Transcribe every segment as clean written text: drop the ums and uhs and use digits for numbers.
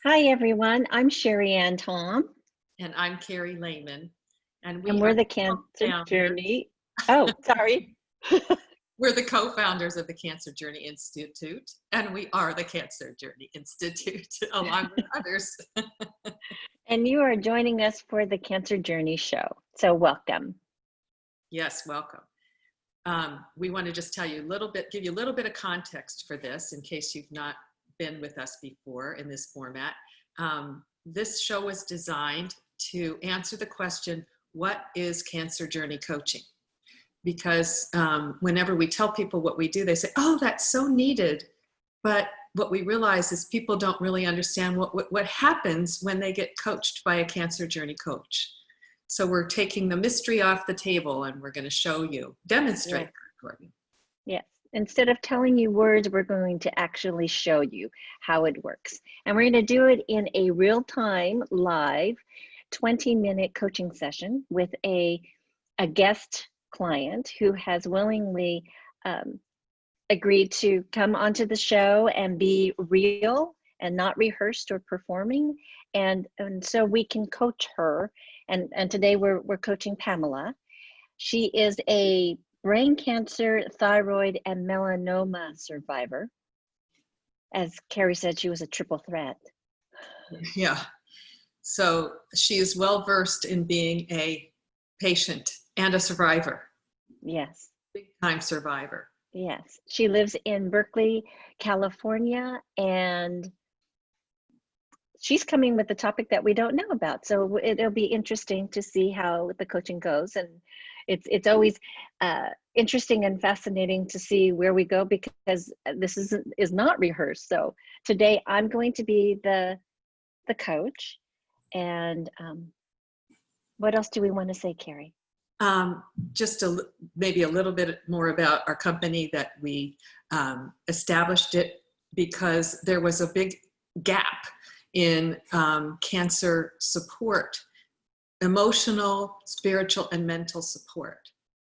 Hi, everyone. I'm Sherry Ann Tom, And I'm Carrie Lehman, and and we we're are the the Cancer co-founders. Journey. Oh, sorry. We're the co-founders of the Cancer Journey Institute, and we are the Cancer Journey Institute, along with others. And you are joining us for the Cancer Journey show. So welcome. Yes, welcome. We want to just tell you a little bit, give you a little bit of context for this, in case you've not been with us before in this format. This show was designed to answer the question, what is Cancer Journey coaching? Because whenever we tell people what we do, they say, oh, that's so needed. But what we realize is people don't really understand what happens when they get coached by a Cancer Journey coach. So we're taking the mystery off the table, and we're going to show you, demonstrate for you. Yes. Instead of telling you words, we're going to actually show you how it works. And we're going to do it in a real-time, live, 20-minute coaching session with a guest client who has willingly agreed to come onto the show and be real and not rehearsed or performing. And so we can coach her. And today we're coaching Pamela. She is a brain cancer, thyroid, and melanoma survivor. As Carrie said, she was a triple threat. Yeah. So she is well versed in being a patient and a survivor. Yes. Big time survivor. Yes. She lives in Berkeley, California, and she's coming with a topic that we don't know about. So it'll be interesting to see how the coaching goes. And it's always interesting and fascinating to see where we go, because this is not rehearsed. So today I'm going to be the coach. And what else do we want to say, Carrie? Just maybe a little bit more about our company, that we established it because there was a big gap in cancer support, emotional, spiritual, and mental support.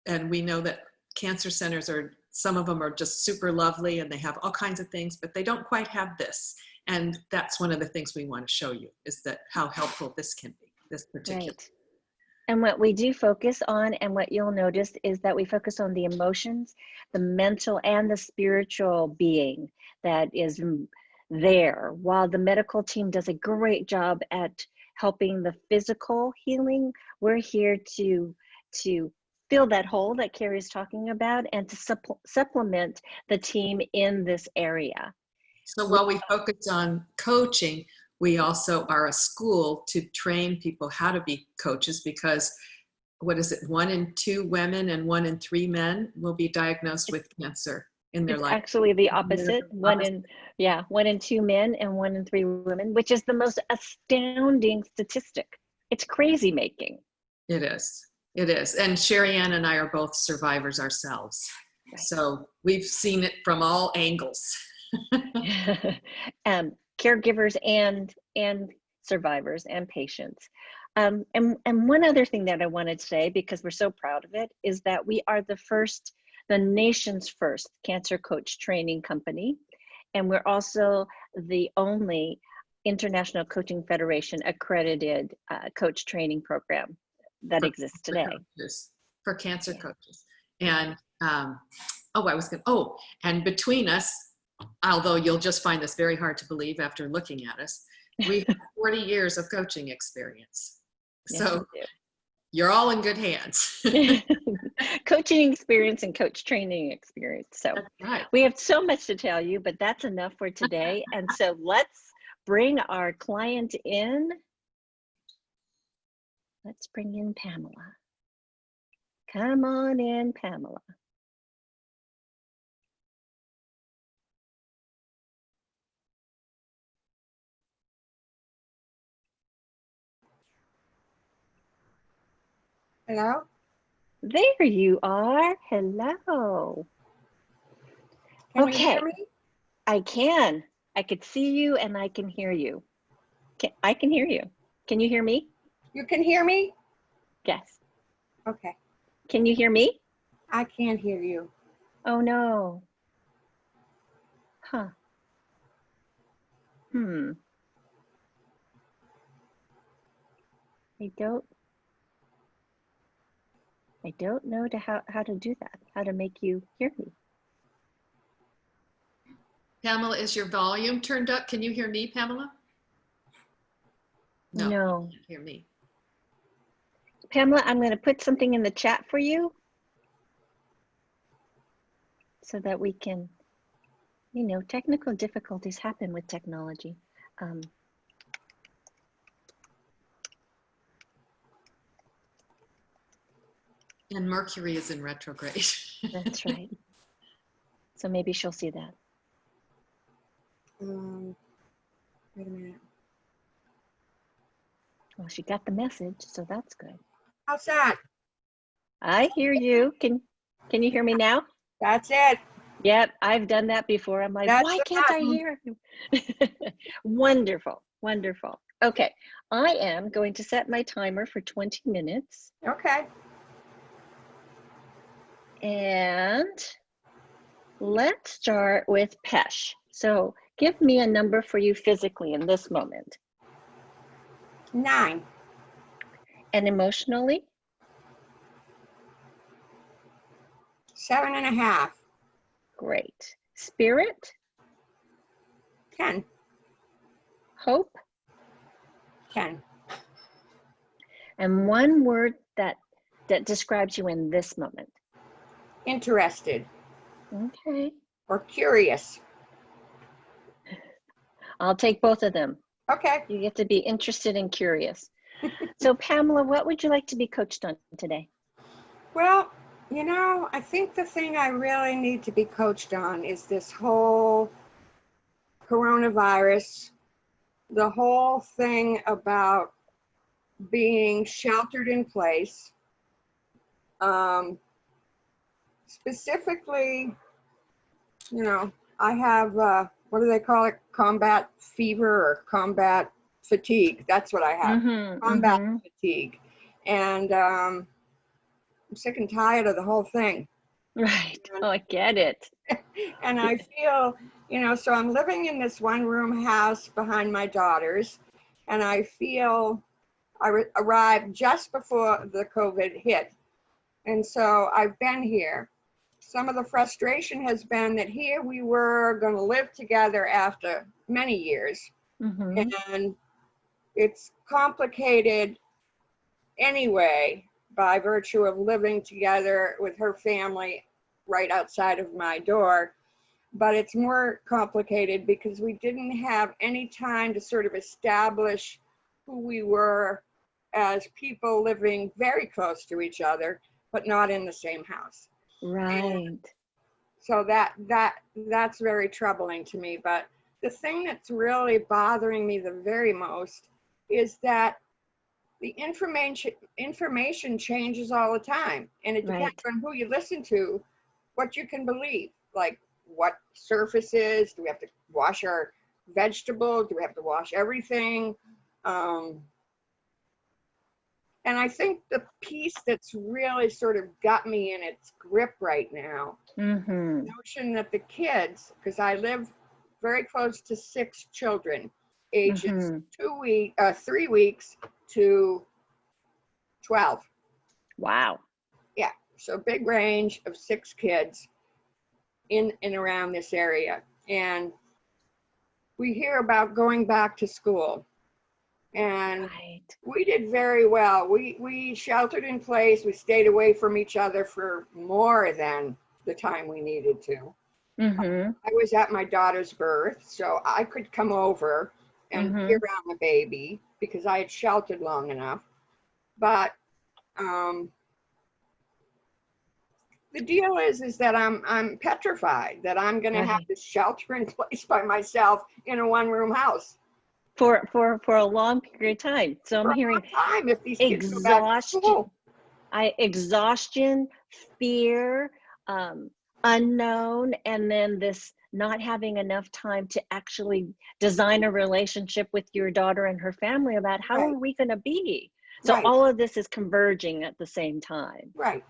And we know that cancer centers some of them are just super lovely and they have all kinds of things, but they don't quite have this. And that's one of the things we want to show you, is that how helpful this can be, this particular. Right. And what we do focus on, and what you'll notice, is that we focus on the emotions, the mental, and the spiritual being that is there. While the medical team does a great job at helping the physical healing, we're here to fill that hole that Carrie's talking about, and to supplement the team in this area. So while we focus on coaching, we also are a school to train people how to be coaches, because what is it, 1 in 2 women and 1 in 3 men will be diagnosed with cancer in their life. Actually the opposite. 1 in 2 men and 1 in 3 women, which is the most astounding statistic. It's crazy making. It is. It is. And Sherry Ann and I are both survivors ourselves. Right. So we've seen it from all angles. Caregivers and survivors and patients. And one other thing that I wanted to say, because we're so proud of it, is that we are the nation's first cancer coach training company. And we're also the only International Coaching Federation accredited coach training program that exists today. For cancer coaches. And and between us, although you'll just find this very hard to believe after looking at us, we have 40 years of coaching experience. So yes, you're all in good hands. Coaching experience and coach training experience. So right. We have so much to tell you, but that's enough for today. And so let's bring our client in. Let's bring in Pamela. Come on in, Pamela. Hello? There you are. Hello. Can you hear me? I can. I could see you and I can hear you. I can hear you. Can you hear me? You can hear me? Yes. Okay. Can you hear me? I can't hear you. Oh no. Huh. I don't know how to do that, how to make you hear me. Pamela, is your volume turned up? Can you hear me, Pamela? No, No. you can't hear me. Pamela, I'm going to put something in the chat for you so that we can, you know, technical difficulties happen with technology. And Mercury is in retrograde. That's right. So maybe she'll see that. Wait a minute. Well, she got the message, so that's good. How's that? I hear you. Can you hear me now? That's it. Yep, I've done that before. I'm like, That's why the can't I button. hear him? Wonderful, wonderful. Okay, I am going to set my timer for 20 minutes. Okay. And let's start with Pesh. So give me a number for you physically in this moment. 9. And emotionally? 7.5. Great. Spirit? 10. Hope? 10. And one word that describes you in this moment. Interested Okay. or curious. I'll take both of them. Okay. You get to be interested and curious. So Pamela, what would you like to be coached on today? Well, you know, I think the thing I really need to be coached on is this whole coronavirus, the whole thing about being sheltered in place. Specifically, you know, I have, what do they call it? Combat fever or combat fatigue. That's what I have. Combat fatigue. And I'm sick and tired of the whole thing. Right. Oh, I get it. And I feel, you know, so I'm living in this one room house behind my daughters, and I feel I arrived just before the COVID hit. And so I've been here. Some of the frustration has been that here we were going to live together after many years. And it's complicated anyway by virtue of living together with her family right outside of my door. But it's more complicated because we didn't have any time to sort of establish who we were as people living very close to each other, but not in the same house. Right. And so that's very troubling to me. But the thing that's really bothering me the very most is that the information changes all the time, and it depends on who you listen to, what you can believe. Like, what surfaces, do we have to wash our vegetables? Do we have to wash everything? And I think the piece that's really sort of got me in its grip right now, the notion that the kids, because I live very close to 6 children, ages 3 weeks to 12. Wow. Yeah, so big range of 6 kids in and around this area. And we hear about going back to school. And we did very well. We sheltered in place. We stayed away from each other for more than the time we needed to. I was at my daughter's birth, so I could come over and be around the baby because I had sheltered long enough. But the deal is that I'm petrified that I'm going to have to shelter in place by myself in a one-room house for a long period of time. So I'm hearing if these kids go back to school. Exhaustion, fear, unknown, and then this not having enough time to actually design a relationship with your daughter and her family about how are we going to be. So all of this is converging at the same time. Right.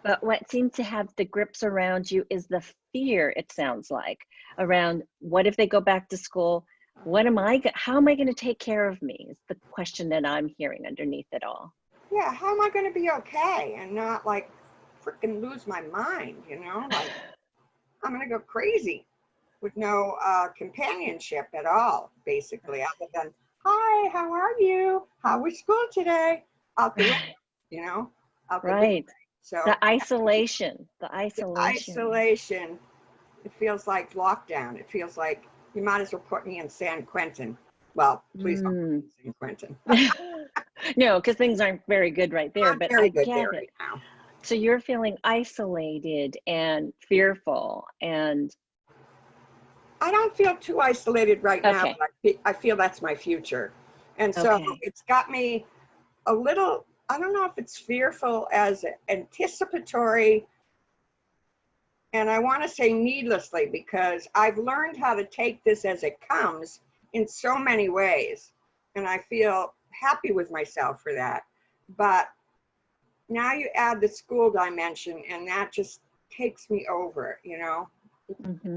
But what seems to have the grips around you is the fear, it sounds like, around what if they go back to school? how am I going to take care of me is the question that I'm hearing underneath it all. Yeah, how am I going to be okay and not like freaking lose my mind, you know? Like I'm going to go crazy with no companionship at all, basically, other than, hi, how are you? How was school today? Out the window, you know, out the door. Right. So The isolation. isolation, it feels like lockdown. It feels like you might as well put me in San Quentin. Well, please don't put me in San Quentin. No, because things aren't very good right there, Not but very I good get there it. right now. So you're feeling isolated and fearful and I don't feel too isolated right now, okay. but I feel that's my future. And so Okay. it's got me a little, I don't know if it's fearful as anticipatory, and I want to say needlessly, because I've learned how to take this as it comes in so many ways. And I feel happy with myself for that. But now you add the school dimension, and that just takes me over, you know?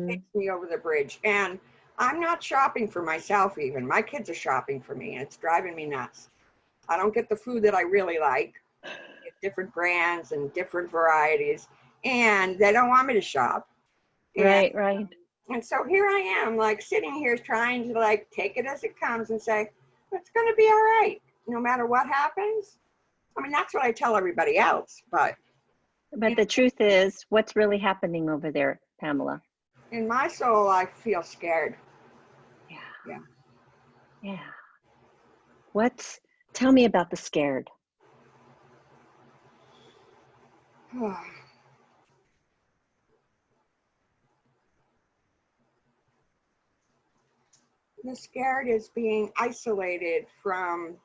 Takes me over the bridge. And I'm not shopping for myself even. My kids are shopping for me, and it's driving me nuts. I don't get the food that I really like. I get different brands and different varieties, and they don't want me to shop. Right, right. And so here I am, like sitting here trying to like take it as it comes and say, it's going to be all right, no matter what happens. I mean, that's what I tell everybody else, but the truth is, what's really happening over there, Pamela? in my soul, I feel scared. Yeah. Tell me about the scared. The scared is being isolated from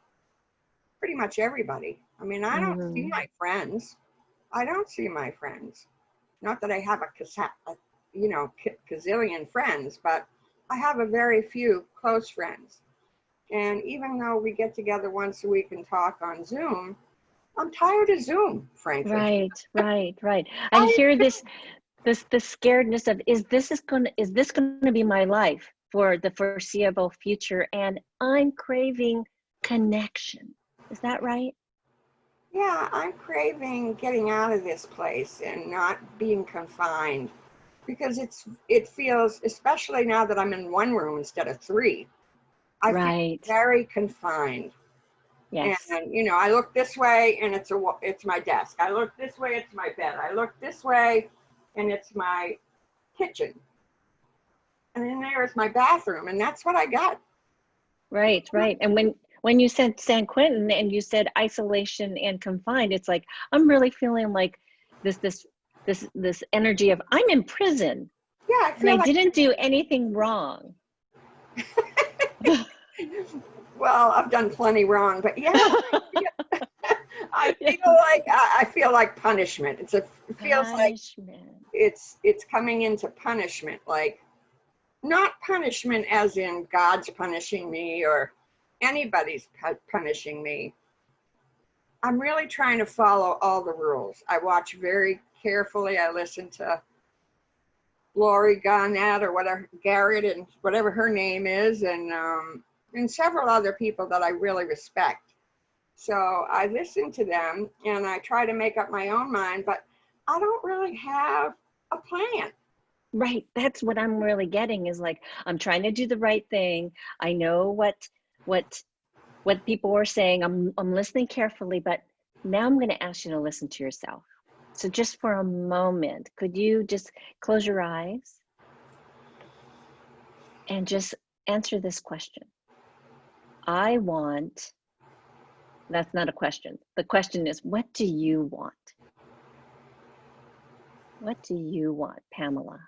pretty much everybody. I mean, I don't see my friends. I don't see my friends. Not that I have gazillion friends, but I have a very few close friends. And even though we get together once a week and talk on Zoom, I'm tired of Zoom, frankly. Right. I hear the scaredness of, is this gonna be my life for the foreseeable future? And I'm craving connection. Is that right? Yeah, I'm craving getting out of this place and not being confined, because it feels, especially now that I'm in one room instead of three, I feel very confined. Yes. And you know, I look this way and it's my desk. I look this way, it's my bed. I look this way and it's my kitchen. And then there's my bathroom, and that's what I got. Right. And when you said San Quentin and you said isolation and confined, it's like I'm really feeling like this energy of I'm in prison. Yeah, I And feel I like, didn't do anything wrong. well, I've done plenty wrong, but yeah, I feel like punishment. It feels like it's coming into punishment, like not punishment as in God's punishing me or anybody's punishing me. I'm really trying to follow all the rules. I watch very carefully. I listen to Lori Garnett or whatever, Garrett, and whatever her name is, and several other people that I really respect. So I listen to them and I try to make up my own mind, but I don't really have a plan. Right. That's what I'm really getting is like, I'm trying to do the right thing. I know what people are saying. I'm listening carefully, but now I'm going to ask you to listen to yourself. So just for a moment, could you just close your eyes and just answer this question? That's not a question. The question is, what do you want? What do you want, Pamela?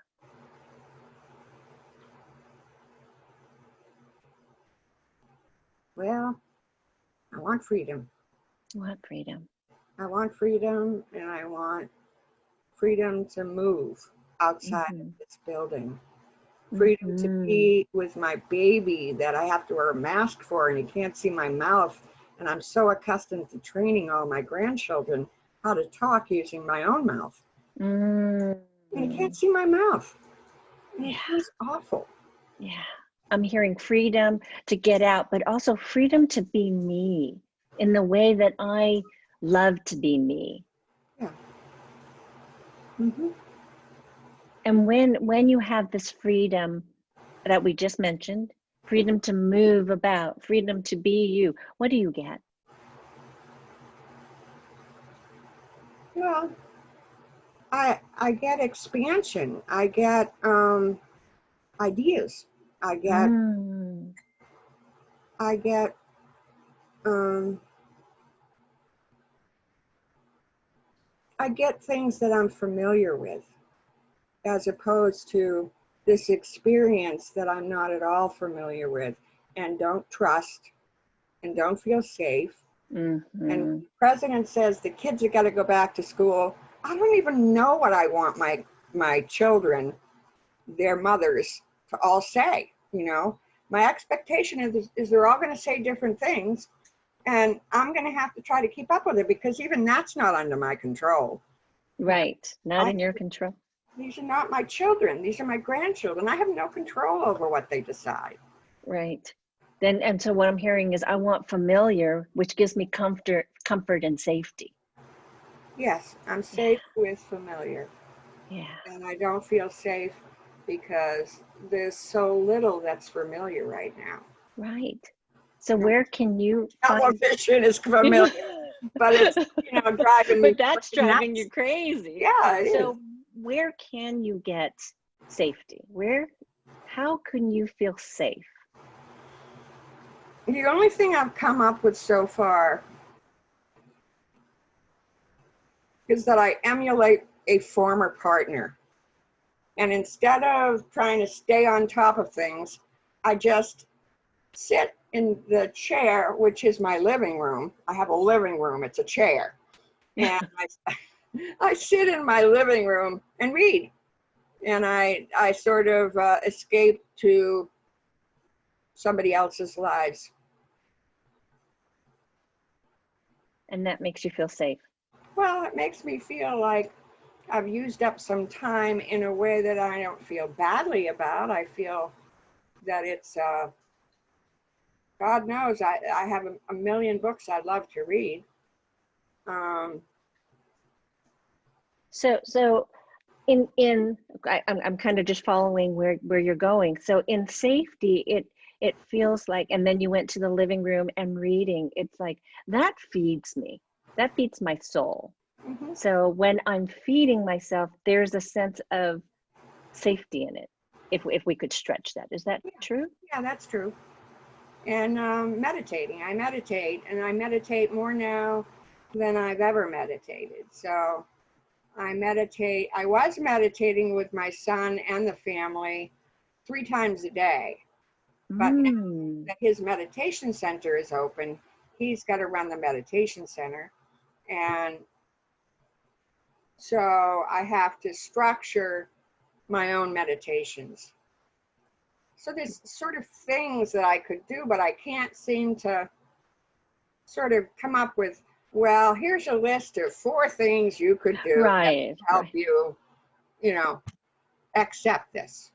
Well, I want freedom. I want freedom. I want freedom, and I want freedom to move outside of this building. Freedom to be with my baby that I have to wear a mask for, and he can't see my mouth. And I'm so accustomed to training all my grandchildren how to talk using my own mouth. And he can't see my mouth. And it feels awful. Yeah. I'm hearing freedom to get out, but also freedom to be me in the way that I love to be me. Yeah. Mm-hmm. And when you have this freedom that we just mentioned, freedom to move about, freedom to be you, what do you get? Well, I get expansion. I get ideas. I get Mm, I get um, I get things that I'm familiar with, as opposed to this experience that I'm not at all familiar with and don't trust and don't feel safe. And mm-hmm. the president says the kids are got to go back to school. I don't even know what I want my children, their mothers, to all say. You know, my expectation is they're all going to say different things, and I'm going to have to try to keep up with it, because even that's not under my control. Right, not I, in your control. these are not my children. These are my grandchildren. I have no control over what they decide. Right. Then, and so what I'm hearing is I want familiar, which gives me comfort and safety. Yes, I'm Yeah, safe with familiar, yeah, and I don't feel safe because there's so little that's familiar right now. right. So You know, where can you find? television is familiar, but it's, driving me But that's driving you nuts. crazy. Yeah, it is. So where can you get safety? How can you feel safe? The only thing I've come up with so far is that I emulate a former partner. And instead of trying to stay on top of things, I just sit in the chair, which is my living room. I have a living room, it's a chair. And I sit in my living room and read. And I sort of escape to somebody else's lives. And that makes you feel safe. Well, it makes me feel like I've used up some time in a way that I don't feel badly about. I feel that it's, God knows, I have a million books I'd love to read. Um, So I'm kind of just following where you're going. So in safety, it feels like, and then you went to the living room and reading. It's like that feeds me. That feeds my soul. mhm. So when I'm feeding myself, there's a sense of safety in it. If we could stretch that, is that Yeah, true? yeah, that's true. And meditating, I meditate, and I meditate more now than I've ever meditated. So I was meditating with my son and the family 3 times a day. But now Mm. that his meditation center is open, he's got to run the meditation center. And so I have to structure my own meditations. So there's sort of things that I could do, but I can't seem to sort of come up with, well, here's a list of 4 things you could do that Right, will help right. you know, accept this.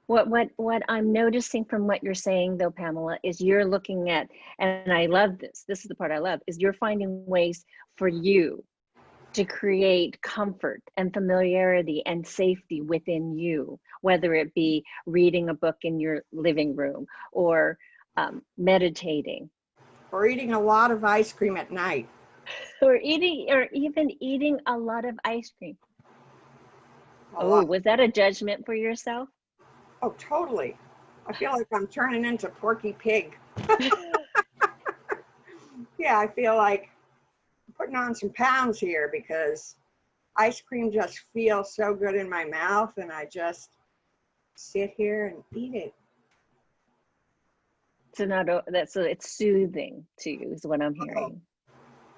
What I'm noticing from what you're saying though, Pamela, is you're looking at, and I love this. This is the part I love, is you're finding ways for you to create comfort and familiarity and safety within you, whether it be reading a book in your living room or meditating Or eating a lot of ice cream at night. or even eating a lot of ice cream. A Oh, lot. was that a judgment for yourself? Oh, totally. I feel like I'm turning into Porky Pig. Yeah, I feel like I'm putting on some pounds here because ice cream just feels so good in my mouth, and I just sit here and eat it. So not that, so it's soothing to you is what I'm Oh, hearing.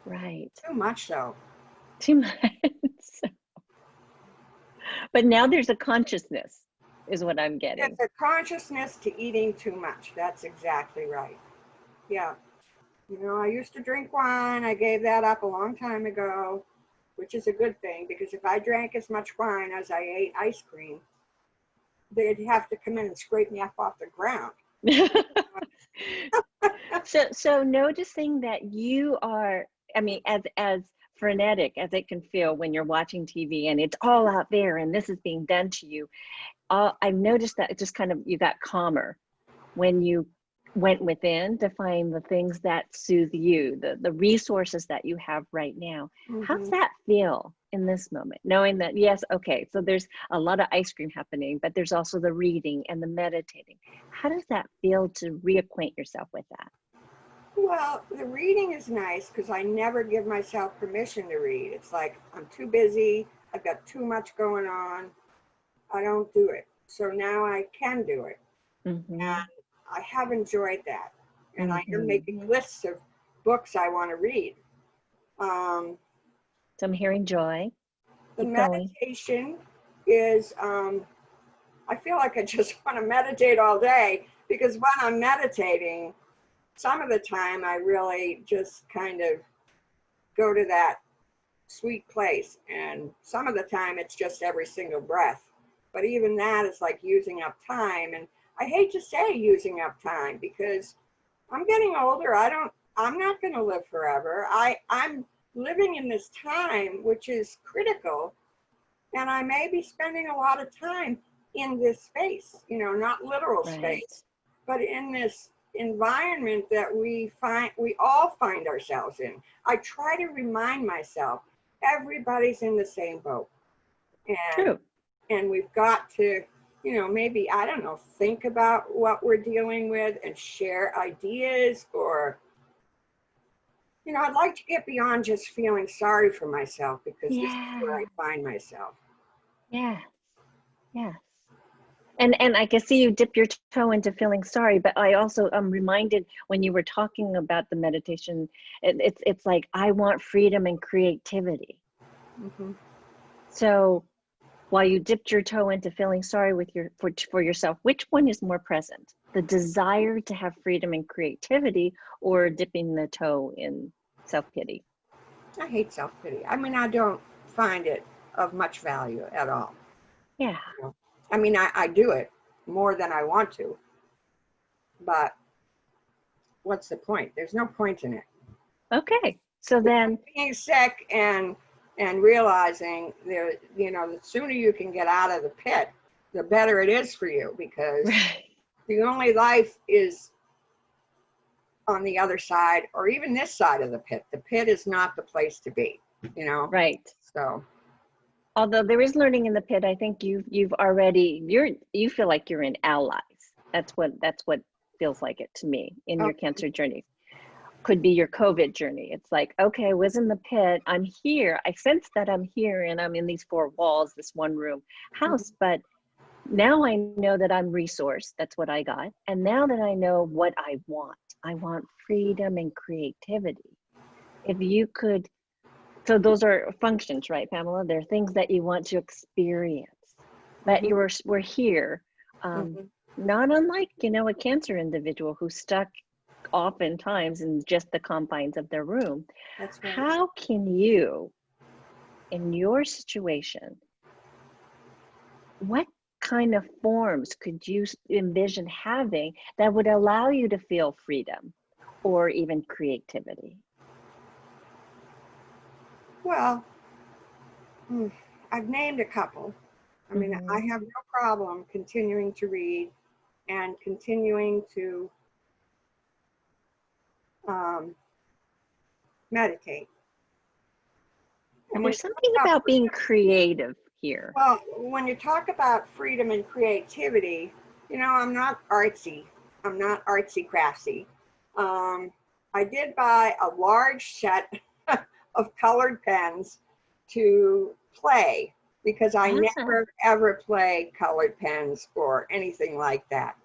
Right. too much though. Too much. But now there's a consciousness is what I'm There's getting. a consciousness to eating too much. That's exactly right. Yeah. I used to drink wine. I gave that up a long time ago, which is a good thing, because if I drank as much wine as I ate ice cream, they'd have to come in and scrape me up off the ground. So noticing that you are, I mean, as frenetic as it can feel when you're watching TV and it's all out there and this is being done to you, I've noticed that it just kind of, you got calmer when you went within to find the things that soothe you, the resources that you have right now. How's that feel in this moment, knowing that, yes, okay, so there's a lot of ice cream happening, but there's also the reading and the meditating. How does that feel to reacquaint yourself with that? Well, the reading is nice because I never give myself permission to read. It's like I'm too busy, I've got too much going on, I don't do it. So now I can do it. Mm-hmm. And I have enjoyed that. And I am Mm-hmm. making lists of books I want to read. So I'm hearing joy. The Keep going. meditation is, I feel like I just want to meditate all day because when I'm meditating, some of the time I really just kind of go to that sweet place. And some of the time it's just every single breath. But even that is like using up time. And I hate to say using up time because I'm getting older. I'm not going to live forever. I'm living in this time, which is critical. And I may be spending a lot of time in this space, not literal Right. space, but in this environment that we all find ourselves in. I try to remind myself everybody's in the same boat. And True. and we've got to, maybe, I don't know, think about what we're dealing with and share ideas or, I'd like to get beyond just feeling sorry for myself because this is where Yeah. I find myself. Yes. Yes. And I can see you dip your toe into feeling sorry, but I also am reminded when you were talking about the meditation, it's like, I want freedom and creativity. Mm-hmm. So while you dipped your toe into feeling sorry for yourself, which one is more present? The desire to have freedom and creativity, or dipping the toe in self-pity? I hate self-pity. I mean, I don't find it of much value at all. Yeah. I mean, I do it more than I want to, but what's the point? There's no point in it. Okay. So then, Being sick and realizing there, the sooner you can get out of the pit, the better it is for you because right. the only life is on the other side or even this side of the pit. The pit is not the place to be, Right. So. Although there is learning in the pit, I think you've already, you feel like you're in allies. That's what feels like it to me in your Okay. cancer journey. Could be your COVID journey. It's like, okay, I was in the pit, I'm here, I sense that I'm here and I'm in these four walls, this one room house, but now I know that I'm resourced. That's what I got. And now that I know what I want freedom and creativity. If you could, so those are functions, right, Pamela? They're things that you want to experience. But we're here, Mm-hmm. not unlike, a cancer individual who's stuck oftentimes in just the confines of their room. That's right. How can you, in your situation, what kind of forms could you envision having that would allow you to feel freedom or even creativity? Well, I've named a couple. I mean, I Mm-hmm. have no problem continuing to read and continuing to meditate. And when There's you talk something about about being freedom, creative here. well, when you talk about freedom and creativity, I'm not artsy. I'm not artsy craftsy. Um, I did buy a large set of colored pens to play because I Ah, never ever play colored pens or anything like that.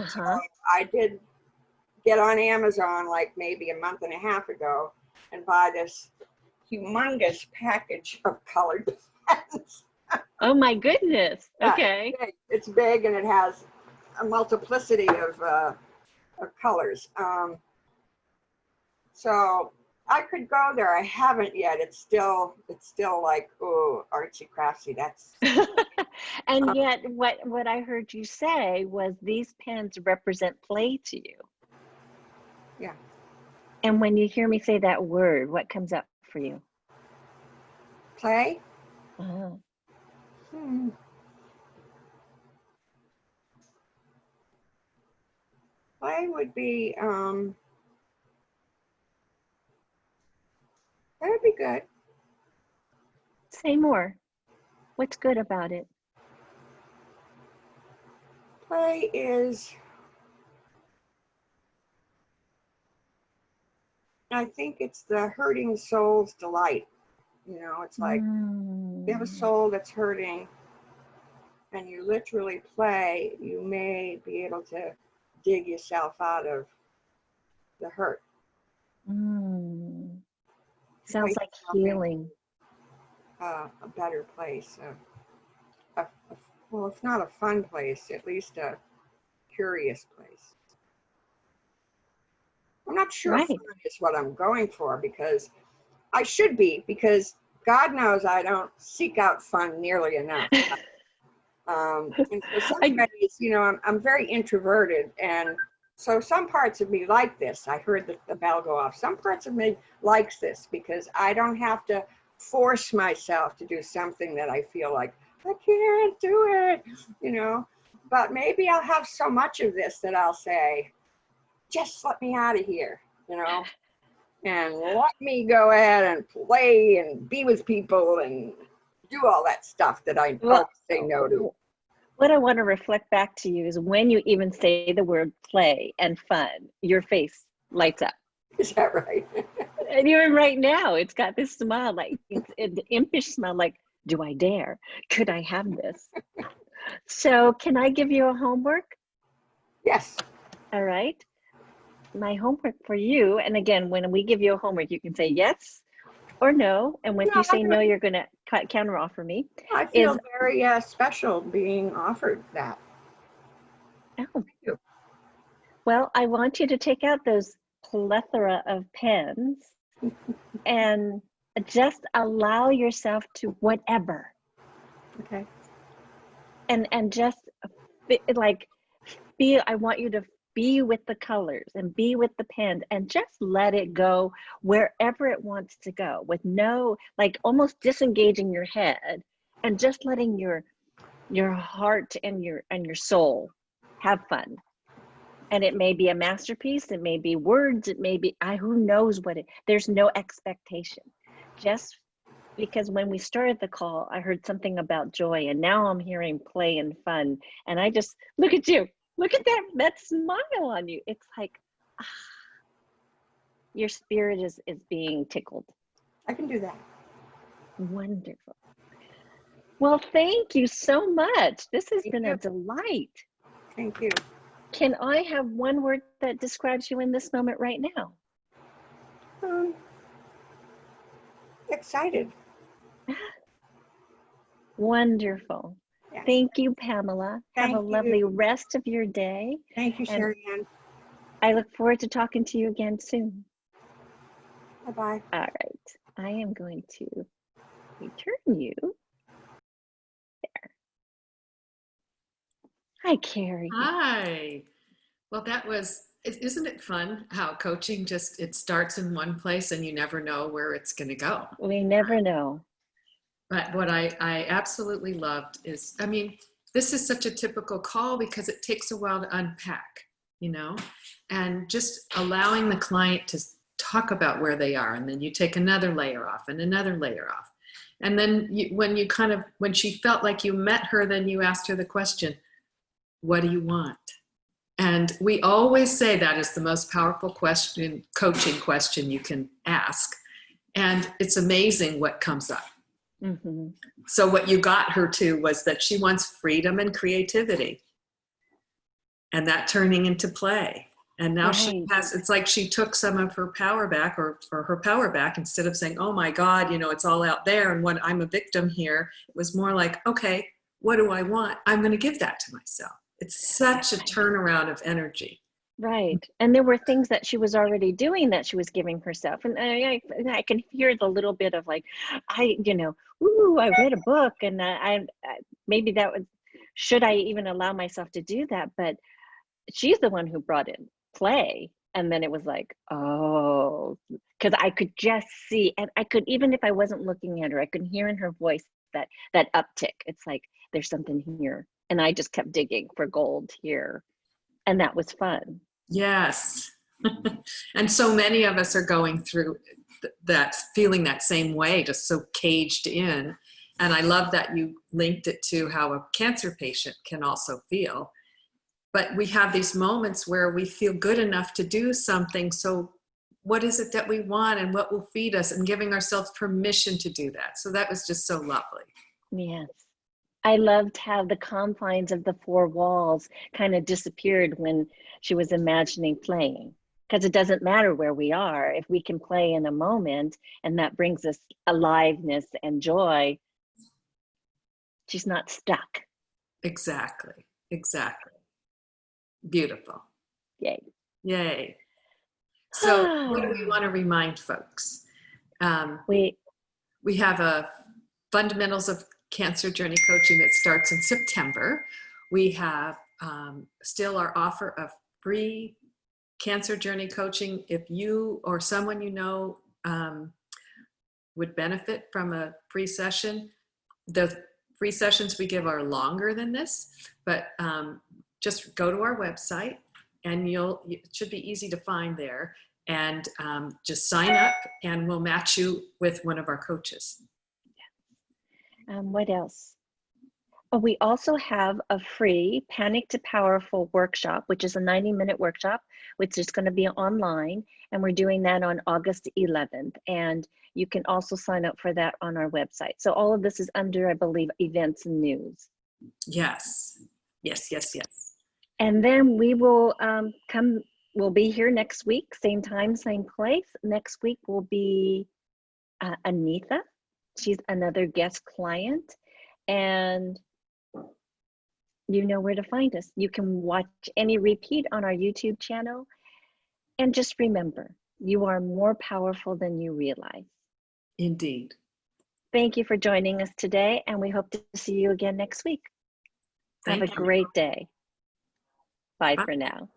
So uh-huh. I did get on Amazon like maybe a month and a half ago and buy this humongous package of colored pens. Oh my goodness. Yeah, Okay. it's big and it has a multiplicity of colors. So I could go there. I haven't yet. It's still like, oh, artsy craftsy. That's And yet what I heard you say was these pens represent play to you. yeah. And when you hear me say that word, what comes up for you? Play. Oh. Hmm. Play would be that would be good. Say more. What's good about it? Play is, I think it's the hurting soul's delight. You know, it's like you have a soul that's hurting and you literally play, you may be able to dig yourself out of the hurt. Sounds like healing. A better place. Well, it's not a fun place, at least a curious place. I'm not sure Right. fun is what I'm going for, because I should be, because God knows I don't seek out fun nearly enough. And so some days, you know, I'm very introverted, and so some parts of me like this. I heard the bell go off. Some parts of me likes this because I don't have to force myself to do something that I feel like I can't do it, you know. But maybe I'll have so much of this that I'll say, just let me out of here, you know, and let me go ahead and play and be with people and do all that stuff that I always say no to. What I want to reflect back to you is when you even say the word play and fun, your face lights up. Is that right? And even right now, it's got this smile, like it's an impish smile, like, do I dare? Could I have this? So can I give you a homework? Yes. All right. My homework for you, and again, when we give you a homework, you can say yes or no. And when you say no, you're going to counter offer me. I feel very special being offered that. Oh. Thank you. Well, I want you to take out those plethora of pens and just allow yourself to whatever. Okay. And just like feel, I want you to be with the colors and be with the pens and just let it go wherever it wants to go, with no, like almost disengaging your head and just letting your heart and your soul have fun. And it may be a masterpiece, it may be words, it may be who knows what it, there's no expectation. Just because when we started the call, I heard something about joy, and now I'm hearing play and fun, and I just look at you. Look at that smile on you. It's like, your spirit is being tickled. I can do that. Wonderful. Well, thank you so much. This has been a delight. Thank you. Can I have one word that describes you in this moment right now? Excited. Wonderful. Yeah. Thank you, Pamela. Have a lovely rest of your day. Thank you, Sherry Ann. I look forward to talking to you again soon. Bye-bye. All right. I am going to return you. There. Hi, Carrie. Hi. Well, that was, isn't it fun how coaching just, it starts in one place and you never know where it's going to go. We never know. But what I absolutely loved is, I mean, this is such a typical call because it takes a while to unpack, you know, and just allowing the client to talk about where they are. And then you take another layer off and another layer off. And then when she felt like you met her, then you asked her the question, what do you want? And we always say that is the most powerful question, coaching question you can ask. And it's amazing what comes up. Mm-hmm. So what you got her to was that she wants freedom and creativity, and that turning into play. And now she has, it's like she took some of her power back, or her power back, instead of saying, oh my God, you know, it's all out there and what, I'm a victim here. It was more like, okay, what do I want? I'm going to give that to myself. It's such a turnaround of energy. Right. And there were things that she was already doing that she was giving herself. And I can hear the little bit of like, ooh, I read a book and maybe that was, should I even allow myself to do that? But she's the one who brought in play. And then it was like, oh, because I could just see, and I could, even if I wasn't looking at her, I could hear in her voice that uptick. It's like, there's something here. And I just kept digging for gold here. And that was fun. Yes. And so many of us are going through that, feeling that same way, just so caged in. And I love that you linked it to how a cancer patient can also feel. But we have these moments where we feel good enough to do something. So what is it that we want and what will feed us, and giving ourselves permission to do that. So that was just so lovely. Yes. I loved how the confines of the four walls kind of disappeared when she was imagining playing. Because it doesn't matter where we are, if we can play in a moment and that brings us aliveness and joy, she's not stuck. Exactly. Exactly. Beautiful. Yay. Yay. So what do we want to remind folks? We have a Fundamentals of Cancer Journey coaching that starts in September. We have still our offer of free cancer journey coaching. If you or someone you know would benefit from a free session, the free sessions we give are longer than this, but just go to our website and it should be easy to find there, and just sign up and we'll match you with one of our coaches. What else? Oh, we also have a free Panic to Powerful workshop, which is a 90-minute workshop, which is going to be online. And we're doing that on August 11th. And you can also sign up for that on our website. So all of this is under, I believe, events and news. Yes. Yes, yes, yes. And then we will we'll be here next week, same time, same place. Next week will be Anitha. She's another guest client. And you know where to find us. You can watch any repeat on our YouTube channel. And just remember, you are more powerful than you realize. Indeed. Thank you for joining us today, and we hope to see you again next week. Have a great day. Bye for now.